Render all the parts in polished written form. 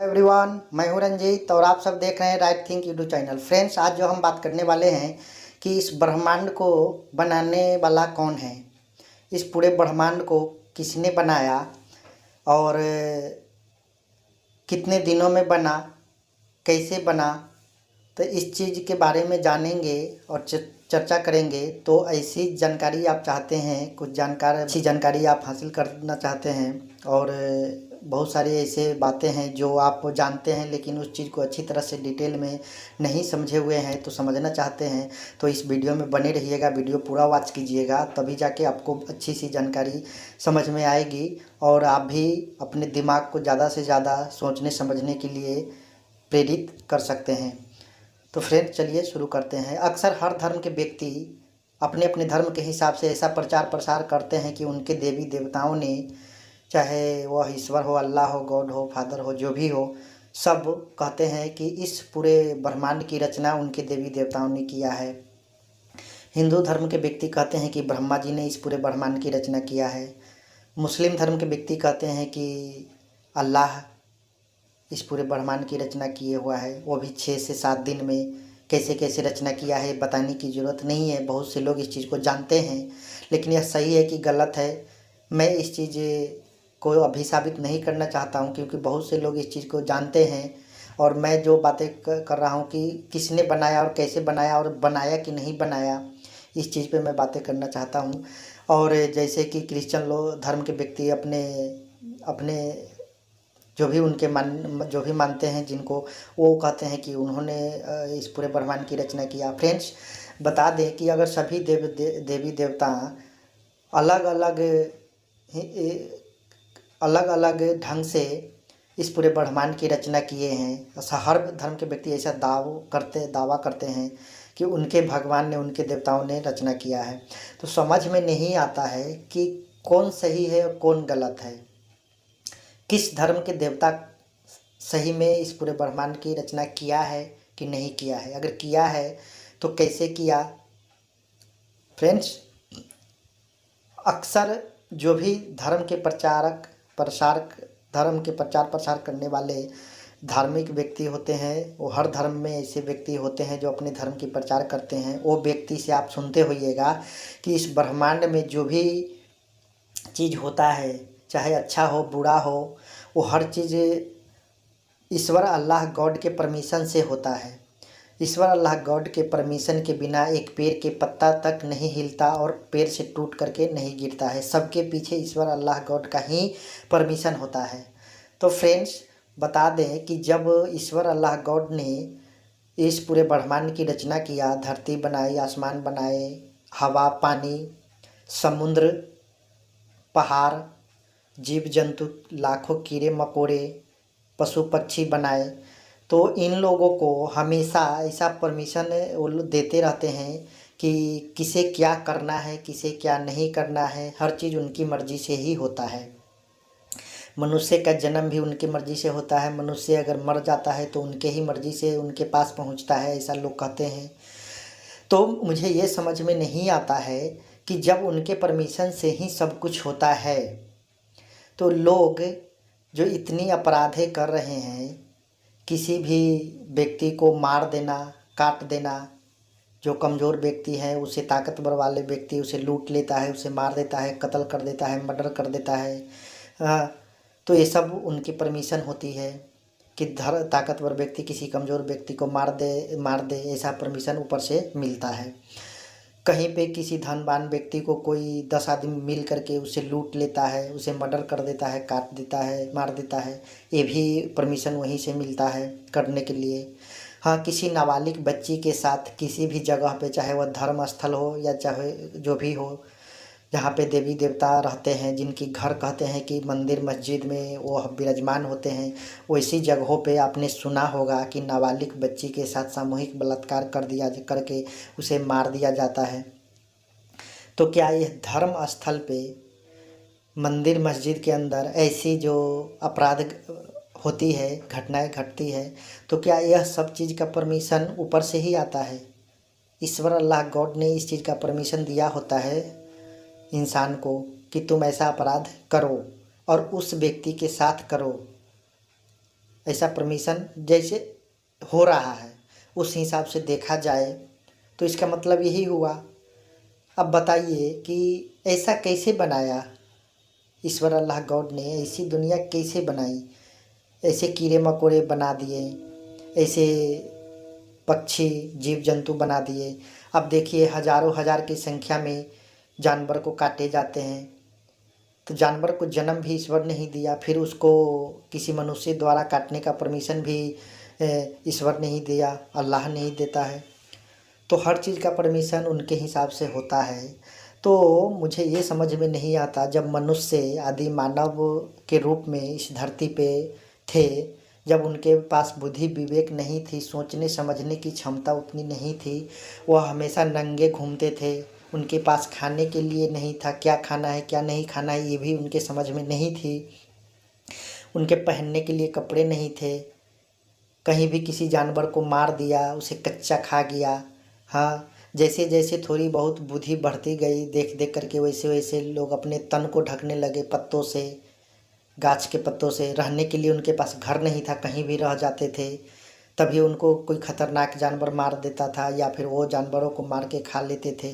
Everyone, मैं हूं रंजीत और आप सब देख रहे हैं right think YouTube channel. Friends, आज जो हम बात करने वाले हैं कि इस ब्रह्मांड को बनाने वाला कौन है, इस पूरे ब्रह्मांड को किसने बनाया और कितने दिनों में बना, कैसे बना। तो इस चीज़ के बारे में जानेंगे और चर्चा करेंगे। तो ऐसी जानकारी आप चाहते हैं, कुछ अच्छी जानकारी आप हासिल करना चाहते हैं और बहुत सारी ऐसे बातें हैं जो आप जानते हैं लेकिन उस चीज़ को अच्छी तरह से डिटेल में नहीं समझे हुए हैं, तो समझना चाहते हैं तो इस वीडियो में बने रहिएगा। वीडियो पूरा वॉच कीजिएगा, तभी जाके आपको अच्छी सी जानकारी समझ में आएगी और आप भी अपने दिमाग को ज़्यादा से ज़्यादा सोचने समझने के लिए प्रेरित कर सकते हैं। तो फ्रेंड्स, चलिए शुरू करते हैं। अक्सर हर धर्म के व्यक्ति अपने अपने धर्म के हिसाब से ऐसा प्रचार प्रसार करते हैं कि उनके देवी देवताओं ने, चाहे वह ईश्वर हो, अल्लाह हो, गॉड हो, फादर हो, जो भी हो, सब कहते हैं कि इस पूरे ब्रह्मांड की रचना उनके देवी देवताओं ने किया है। हिंदू धर्म के व्यक्ति कहते हैं कि ब्रह्मा जी ने इस पूरे ब्रह्मांड की रचना किया है। मुस्लिम धर्म के व्यक्ति कहते हैं कि अल्लाह इस पूरे ब्रह्मांड की रचना किए हुआ है, वो भी 6 से 7 दिन में। कैसे कैसे रचना किया है बताने की ज़रूरत नहीं है, बहुत से लोग इस चीज़ को जानते हैं, लेकिन यह सही है कि गलत है, मैं इस चीज़ को अभी साबित नहीं करना चाहता हूं, क्योंकि बहुत से लोग इस चीज़ को जानते हैं। और मैं जो बातें कर रहा हूं कि किसने बनाया और कैसे बनाया और बनाया कि नहीं बनाया, इस चीज़ पे मैं बातें करना चाहता हूं। और जैसे कि क्रिश्चियन लोग धर्म के व्यक्ति अपने अपने जो भी मानते हैं, जिनको वो कहते हैं कि उन्होंने इस पूरे ब्रह्मांड की रचना किया। फ्रेंड्स, बता दें कि अगर सभी देवी देवता अलग अलग अलग अलग ढंग से इस पूरे ब्रह्मांड की रचना किए हैं, हर धर्म के व्यक्ति ऐसा दावा करते हैं कि उनके भगवान ने, उनके देवताओं ने रचना किया है, तो समझ में नहीं आता है कि कौन सही है और कौन गलत है। किस धर्म के देवता सही में इस पूरे ब्रह्मांड की रचना किया है कि नहीं किया है, अगर किया है तो कैसे किया। फ्रेंड्स, अक्सर जो भी धर्म के प्रचार प्रसार करने वाले धार्मिक व्यक्ति होते हैं, वो हर धर्म में ऐसे व्यक्ति होते हैं जो अपने धर्म की प्रचार करते हैं। वो व्यक्ति से आप सुनते होइएगा कि इस ब्रह्मांड में जो भी चीज़ होता है, चाहे अच्छा हो बुरा हो, वो हर चीज़ ईश्वर अल्लाह गॉड के परमिशन से होता है। ईश्वर अल्लाह गॉड के परमिशन के बिना एक पेड़ के पत्ता तक नहीं हिलता और पेड़ से टूट करके नहीं गिरता है। सबके पीछे ईश्वर अल्लाह गॉड का ही परमिशन होता है। तो फ्रेंड्स, बता दें कि जब ईश्वर अल्लाह गॉड ने इस पूरे ब्रह्मांड की रचना किया, धरती बनाई, आसमान बनाए, हवा, पानी, समुद्र, पहाड़, जीव जंतु, लाखों कीड़े मकोड़े, पशु पक्षी बनाए, तो इन लोगों को हमेशा ऐसा परमिशन वो लोग देते रहते हैं कि किसे क्या करना है, किसे क्या नहीं करना है। हर चीज़ उनकी मर्ज़ी से ही होता है। मनुष्य का जन्म भी उनकी मर्ज़ी से होता है। मनुष्य अगर मर जाता है तो उनके ही मर्ज़ी से उनके पास पहुंचता है, ऐसा लोग कहते हैं। तो मुझे ये समझ में नहीं आता है कि जब उनके परमिशन से ही सब कुछ होता है, तो लोग जो इतनी अपराधें कर रहे हैं, किसी भी व्यक्ति को मार देना, काट देना, जो कमज़ोर व्यक्ति है उसे ताकतवर वाले व्यक्ति उसे लूट लेता है, उसे मार देता है, कत्ल कर देता है, मर्डर कर देता है, तो ये सब उनकी परमिशन होती है कि ताकतवर व्यक्ति किसी कमज़ोर व्यक्ति को मार दे, ऐसा परमिशन ऊपर से मिलता है। कहीं पे किसी धनवान व्यक्ति को कोई 10 आदमी मिल करके उसे लूट लेता है, उसे मर्डर कर देता है, काट देता है, मार देता है, ये भी परमिशन वहीं से मिलता है करने के लिए। हाँ, किसी नाबालिग बच्ची के साथ किसी भी जगह पे, चाहे वह धर्म स्थल हो या चाहे जो भी हो, जहाँ पे देवी देवता रहते हैं, जिनकी घर कहते हैं कि मंदिर मस्जिद में वो विराजमान होते हैं, वैसी जगहों पे आपने सुना होगा कि नाबालिग बच्ची के साथ सामूहिक बलात्कार करके उसे मार दिया जाता है। तो क्या यह धर्म स्थल पे, मंदिर मस्जिद के अंदर ऐसी जो अपराध होती है, घटनाएं घटती है, तो क्या यह सब चीज़ का परमिशन ऊपर से ही आता है? ईश्वर अल्लाह गॉड ने इस चीज़ का परमिशन दिया होता है इंसान को कि तुम ऐसा अपराध करो और उस व्यक्ति के साथ करो। ऐसा परमिशन जैसे हो रहा है उस हिसाब से देखा जाए तो इसका मतलब यही हुआ। अब बताइए कि ऐसा कैसे बनाया ईश्वर अल्लाह गॉड ने, ऐसी दुनिया कैसे बनाई, ऐसे कीड़े मकोड़े बना दिए, ऐसे पक्षी जीव जंतु बना दिए। अब देखिए हजारों हजार की संख्या में जानवर को काटे जाते हैं, तो जानवर को जन्म भी ईश्वर ने ही दिया, फिर उसको किसी मनुष्य द्वारा काटने का परमिशन भी ईश्वर ने ही दिया, अल्लाह ने ही देता है। तो हर चीज़ का परमिशन उनके हिसाब से होता है। तो मुझे ये समझ में नहीं आता, जब मनुष्य आदि मानव के रूप में इस धरती पे थे, जब उनके पास बुद्धि विवेक नहीं थी, सोचने समझने की क्षमता उतनी नहीं थी, वह हमेशा नंगे घूमते थे, उनके पास खाने के लिए नहीं था, क्या खाना है क्या नहीं खाना है ये भी उनके समझ में नहीं थी, उनके पहनने के लिए कपड़े नहीं थे, कहीं भी किसी जानवर को मार दिया, उसे कच्चा खा गया। हाँ, जैसे जैसे थोड़ी बहुत बुद्धि बढ़ती गई देख देख करके, वैसे वैसे लोग अपने तन को ढकने लगे पत्तों से, गाछ के पत्तों से। रहने के लिए उनके पास घर नहीं था, कहीं भी रह जाते थे, तभी उनको कोई खतरनाक जानवर मार देता था या फिर वो जानवरों को मार के खा लेते थे।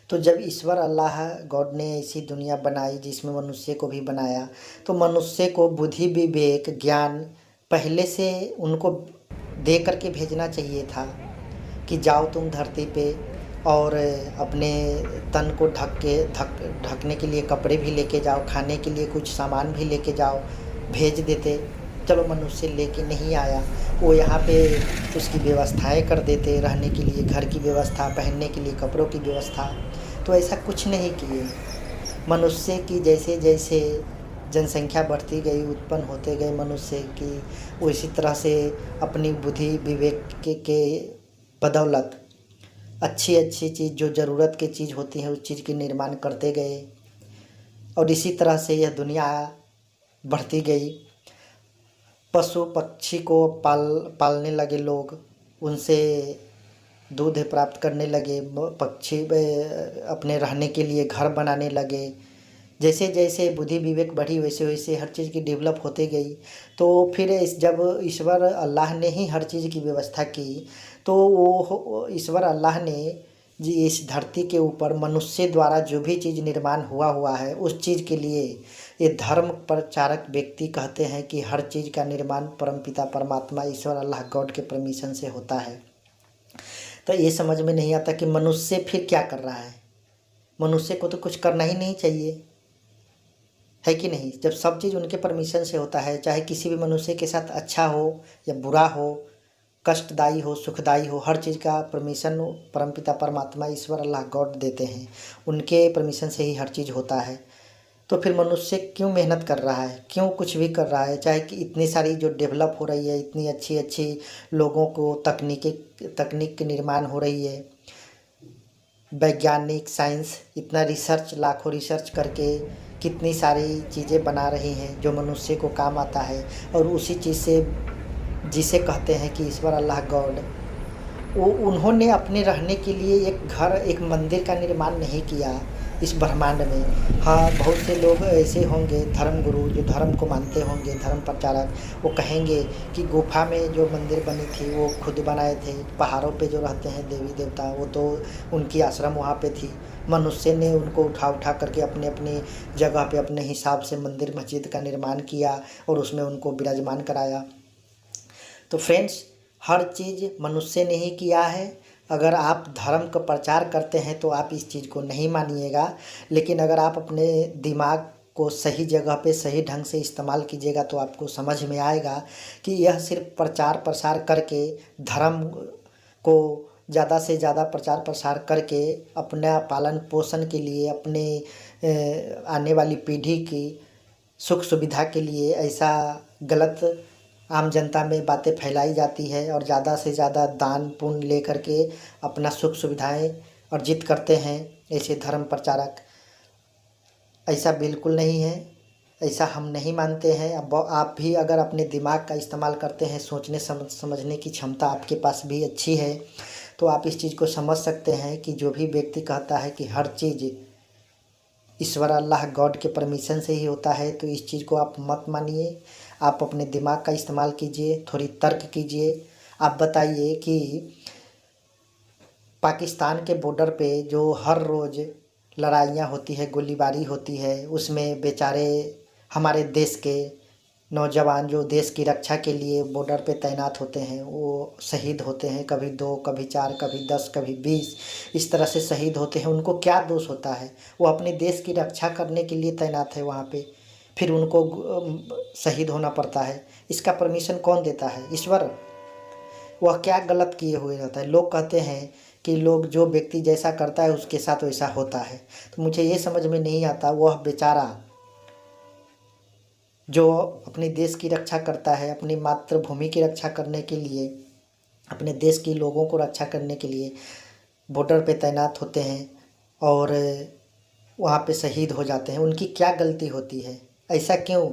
तो जब ईश्वर अल्लाह गॉड ने ऐसी दुनिया बनाई जिसमें मनुष्य को भी बनाया, तो मनुष्य को बुद्धि विवेक ज्ञान पहले से उनको दे करके भेजना चाहिए था कि जाओ तुम धरती पे और अपने तन को ढकने के लिए कपड़े भी लेके जाओ, खाने के लिए कुछ सामान भी लेके जाओ, भेज देते। चलो मनुष्य लेके नहीं आया, वो यहाँ पे उसकी व्यवस्थाएं कर देते, रहने के लिए घर की व्यवस्था, पहनने के लिए कपड़ों की व्यवस्था। तो ऐसा कुछ नहीं किए। मनुष्य की जैसे जैसे जनसंख्या बढ़ती गई, उत्पन्न होते गए मनुष्य की, उसी तरह से अपनी बुद्धि विवेक के बदौलत अच्छी अच्छी चीज़, जो ज़रूरत की चीज़ होती है, उस चीज़ के निर्माण करते गए और इसी तरह से यह दुनिया बढ़ती गई। पशु पक्षी को पालने लगे लोग, उनसे दूध प्राप्त करने लगे, पक्षी अपने रहने के लिए घर बनाने लगे। जैसे जैसे बुद्धि विवेक बढ़ी वैसे वैसे हर चीज़ की डेवलप होती गई। तो फिर जब ईश्वर अल्लाह ने ही हर चीज़ की व्यवस्था की, तो वो ईश्वर अल्लाह ने जी इस धरती के ऊपर मनुष्य द्वारा जो भी चीज़ निर्माण हुआ है, उस चीज़ के लिए ये धर्म प्रचारक व्यक्ति कहते हैं कि हर चीज़ का निर्माण परमपिता परमात्मा ईश्वर अल्लाह गॉड के परमिशन से होता है। तो ये समझ में नहीं आता कि मनुष्य फिर क्या कर रहा है। मनुष्य को तो कुछ करना ही नहीं चाहिए, है कि नहीं। जब सब चीज़ उनके परमिशन से होता है, चाहे किसी भी मनुष्य के साथ अच्छा हो या बुरा हो, कष्टदायी हो सुखदायी हो, हर चीज़ का परमिशन परमपिता परमात्मा ईश्वर अल्लाह गॉड देते हैं, उनके परमिशन से ही हर चीज़ होता है। तो फिर मनुष्य क्यों मेहनत कर रहा है, क्यों कुछ भी कर रहा है, चाहे कि इतनी सारी जो डेवलप हो रही है, इतनी अच्छी अच्छी लोगों को तकनीक की निर्माण हो रही है, वैज्ञानिक साइंस इतना रिसर्च, लाखों रिसर्च करके कितनी सारी चीज़ें बना रही हैं जो मनुष्य को काम आता है। और उसी चीज़ से जिसे कहते हैं कि ईश्वर अल्लाह गॉड, वो उन्होंने अपने रहने के लिए एक घर, एक मंदिर का निर्माण नहीं किया इस ब्रह्मांड में। हाँ, बहुत से लोग ऐसे होंगे धर्मगुरु जो धर्म को मानते होंगे, धर्म प्रचारक, वो कहेंगे कि गुफा में जो मंदिर बनी थी वो खुद बनाए थे, पहाड़ों पे जो रहते हैं देवी देवता वो तो उनकी आश्रम वहाँ पे थी, मनुष्य ने उनको उठा उठा करके अपने अपने जगह पे अपने हिसाब से मंदिर मस्जिद का निर्माण किया और उसमें उनको विराजमान कराया। तो फ्रेंड्स, हर चीज़ मनुष्य ने ही किया है। अगर आप धर्म का प्रचार करते हैं तो आप इस चीज़ को नहीं मानिएगा, लेकिन अगर आप अपने दिमाग को सही जगह पे सही ढंग से इस्तेमाल कीजिएगा तो आपको समझ में आएगा कि यह सिर्फ प्रचार प्रसार करके, धर्म को ज़्यादा से ज़्यादा प्रचार प्रसार करके अपना पालन पोषण के लिए, अपने आने वाली पीढ़ी की सुख सुविधा के लिए ऐसा गलत आम जनता में बातें फैलाई जाती है और ज़्यादा से ज़्यादा दान पुण्य ले करके अपना सुख सुविधाएं अर्जित करते हैं ऐसे धर्म प्रचारक। ऐसा बिल्कुल नहीं है, ऐसा हम नहीं मानते हैं। अब आप भी अगर अपने दिमाग का इस्तेमाल करते हैं, सोचने समझने की क्षमता आपके पास भी अच्छी है, तो आप इस चीज़ को समझ सकते हैं कि जो भी व्यक्ति कहता है कि हर चीज़ ईश्वर अल्लाह गॉड के परमिशन से ही होता है, तो इस चीज़ को आप मत मानिए। आप अपने दिमाग का इस्तेमाल कीजिए, थोड़ी तर्क कीजिए। आप बताइए कि पाकिस्तान के बॉर्डर पे जो हर रोज़ लड़ाइयाँ होती है, गोलीबारी होती है, उसमें बेचारे हमारे देश के नौजवान जो देश की रक्षा के लिए बॉर्डर पे तैनात होते हैं, वो शहीद होते हैं। कभी 2, कभी 4, कभी 10, कभी 20, इस तरह से शहीद होते हैं। उनको क्या दोष होता है? वो अपने देश की रक्षा करने के लिए तैनात है वहाँ पे, फिर उनको शहीद होना पड़ता है। इसका परमिशन कौन देता है? ईश्वर। वह क्या गलत किए हुए रहता है? लोग कहते हैं कि लोग जो व्यक्ति जैसा करता है उसके साथ वैसा होता है। तो मुझे ये समझ में नहीं आता, वह बेचारा जो अपने देश की रक्षा करता है, अपनी मातृभूमि की रक्षा करने के लिए, अपने देश के लोगों को रक्षा करने के लिए बॉर्डर पे तैनात होते हैं और वहाँ पे शहीद हो जाते हैं। उनकी क्या गलती होती है? ऐसा क्यों?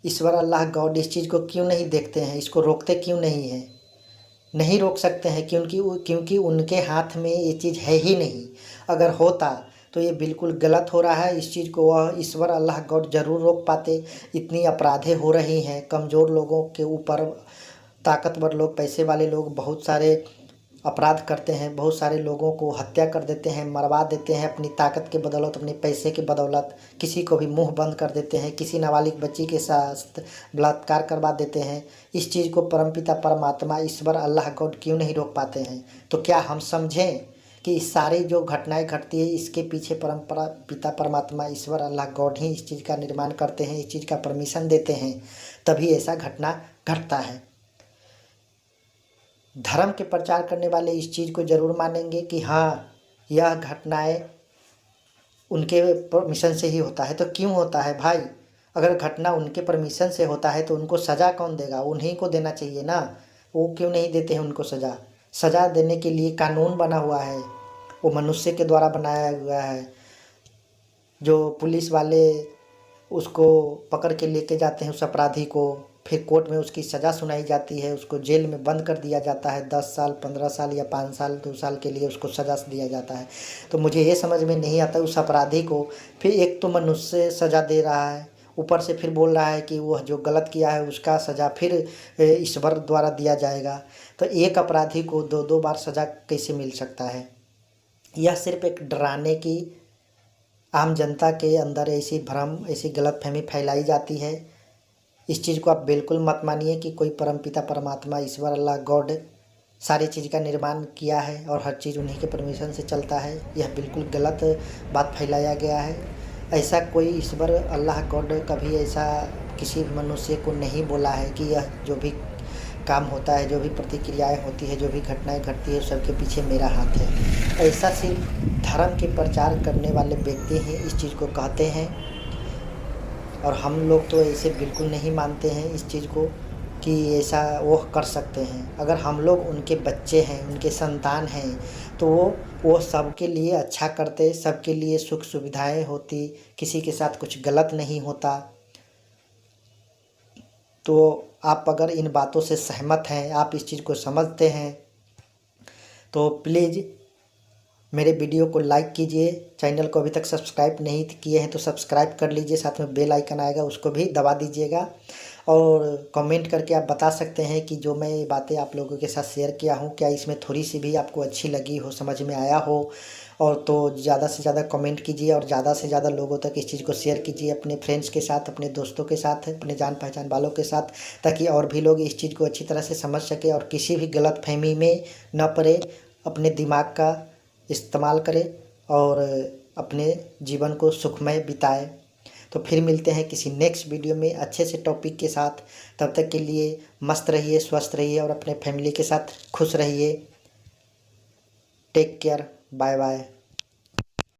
ईश्वर, अल्लाह, गॉड इस चीज़ को क्यों नहीं देखते हैं? इसको रोकते क्यों नहीं हैं? नहीं रोक सकते हैं क्योंकि उनके हाथ में ये चीज़ है ही नहीं। अगर होता तो ये बिल्कुल गलत हो रहा है। इस चीज़ को वह ईश्वर, अल्लाह, गॉड ज़रूर रोक पाते। इतनी अपराधें हो रही हैं कमज़ोर लोगों के ऊपर। ताकतवर लोग, पैसे वाले लोग बहुत सारे अपराध करते हैं, बहुत सारे लोगों को हत्या कर देते हैं, मरवा देते हैं अपनी ताकत के बदौलत, अपने पैसे के बदौलत। किसी को भी मुंह बंद कर देते हैं, किसी नाबालिग बच्ची के साथ बलात्कार करवा देते हैं। इस चीज़ को परमपिता परमात्मा ईश्वर, अल्लाह, गॉड क्यों नहीं रोक पाते हैं? तो क्या हम समझें कि इस सारी जो घटनाएं घटती है इसके पीछे परम्परा पिता परमात्मा ईश्वर, अल्लाह, गॉड ही इस चीज़ का निर्माण करते हैं, इस चीज़ का परमिशन देते हैं, तभी ऐसा घटना घटता है। धर्म के प्रचार करने वाले इस चीज़ को ज़रूर मानेंगे कि हाँ, यह घटनाएं उनके परमिशन से ही होता है। तो क्यों होता है भाई? अगर घटना उनके परमिशन से होता है तो उनको सज़ा कौन देगा? उन्हीं को देना चाहिए ना। वो क्यों नहीं देते हैं उनको सज़ा? सज़ा देने के लिए कानून बना हुआ है, वो मनुष्य के द्वारा बनाया हुआ है। जो पुलिस वाले उसको पकड़ के लेके जाते हैं उस अपराधी को, फिर कोर्ट में उसकी सज़ा सुनाई जाती है, उसको जेल में बंद कर दिया जाता है 10 साल, 15 साल या 5 साल, 2 साल के लिए उसको सज़ा दिया जाता है। तो मुझे ये समझ में नहीं आता, उस अपराधी को फिर एक तो मनुष्य सज़ा दे रहा है, ऊपर से फिर बोल रहा है कि वह जो गलत किया है उसका सज़ा फिर ईश्वर द्वारा दिया जाएगा। तो एक अपराधी को 2-2 बार सज़ा कैसे मिल सकता है? यह सिर्फ एक डराने की, आम जनता के अंदर ऐसी भ्रम, ऐसी गलतफहमी फैलाई जाती है। इस चीज़ को आप बिल्कुल मत मानिए कि कोई परमपिता परमात्मा ईश्वर, अल्लाह, गॉड सारी चीज़ का निर्माण किया है और हर चीज़ उन्हीं के परमिशन से चलता है। यह बिल्कुल गलत बात फैलाया गया है। ऐसा कोई ईश्वर, अल्लाह, गॉड कभी ऐसा किसी भी मनुष्य को नहीं बोला है कि यह जो भी काम होता है, जो भी प्रतिक्रियाएं होती है, जो भी घटनाएं घटती है, सबके पीछे मेरा हाथ है। ऐसा सिर्फ धर्म के प्रचार करने वाले व्यक्ति ही इस चीज़ को कहते हैं और हम लोग तो ऐसे बिल्कुल नहीं मानते हैं इस चीज़ को कि ऐसा वो कर सकते हैं। अगर हम लोग उनके बच्चे हैं, उनके संतान हैं, तो वो सबके लिए अच्छा करते, सबके लिए सुख सुविधाएं होती, किसी के साथ कुछ गलत नहीं होता। तो आप अगर इन बातों से सहमत हैं, आप इस चीज़ को समझते हैं, तो प्लीज़ मेरे वीडियो को लाइक कीजिए। चैनल को अभी तक सब्सक्राइब नहीं किए हैं तो सब्सक्राइब कर लीजिए, साथ में बेल आइकन आएगा उसको भी दबा दीजिएगा। और कमेंट करके आप बता सकते हैं कि जो मैं ये बातें आप लोगों के साथ शेयर किया हूँ, क्या इसमें थोड़ी सी भी आपको अच्छी लगी हो, समझ में आया हो। और तो ज़्यादा से ज़्यादा कमेंट कीजिए और ज़्यादा से ज़्यादा लोगों तक इस चीज़ को शेयर कीजिए, अपने फ्रेंड्स के साथ, अपने दोस्तों के साथ, अपने जान पहचान वालों के साथ, ताकि और भी लोग इस चीज़ को अच्छी तरह से समझ सके और किसी भी गलतफहमी में न पड़े। अपने दिमाग का इस्तेमाल करें और अपने जीवन को सुखमय बिताएं। तो फिर मिलते हैं किसी नेक्स्ट वीडियो में अच्छे से टॉपिक के साथ। तब तक के लिए मस्त रहिए, स्वस्थ रहिए और अपने फैमिली के साथ खुश रहिए। Take care, bye bye.